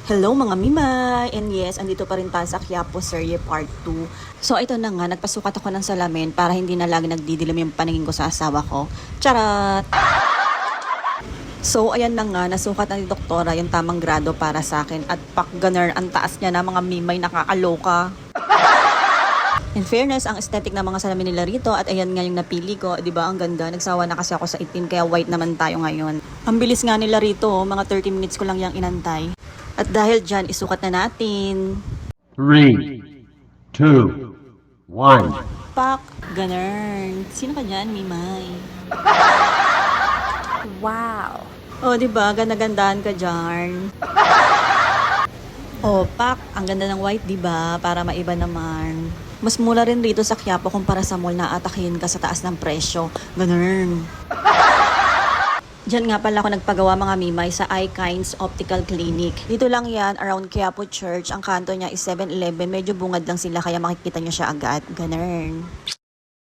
Hello mga Mimay! And yes, andito pa rin tayo sa Quiapo Serye Part 2. So ito na nga, nagpasukat ako ng salamin para hindi na lagi nagdidilim yung paningin ko sa asawa ko. Charat! So ayan na nga, nasukat na ni Doktora yung tamang grado para sa akin. At pak ganun, ang taas niya na mga Mimay, nakakaloka. In fairness, ang aesthetic ng mga salamin nila rito at ayan nga yung napili ko, 'di ba? Ang ganda. Nagsawa na kasi ako sa itim kaya white naman tayo ngayon. Ang bilis nga nila rito, mga 30 minutes ko lang yang inantay. At dahil dyan, isukat na natin. 3, 2, 1. Pak, ganun. Sino ka dyan, Mimay? Wow. Oh, 'di ba? Ganda-gandaan ka dyan. Oh, pak, ang ganda ng white, 'di ba? Para maiba naman. Mas mura rin rito sa Quiapo kumpara sa mall na atakihin ka sa taas ng presyo. Ganun. Diyan nga pala ako nagpagawa mga Mimay sa iKinds Optical Clinic. Dito lang yan, around Quiapo Church. Ang kanto niya is 7-Eleven. Medyo bungad lang sila kaya makikita nyo siya agad. Ganun.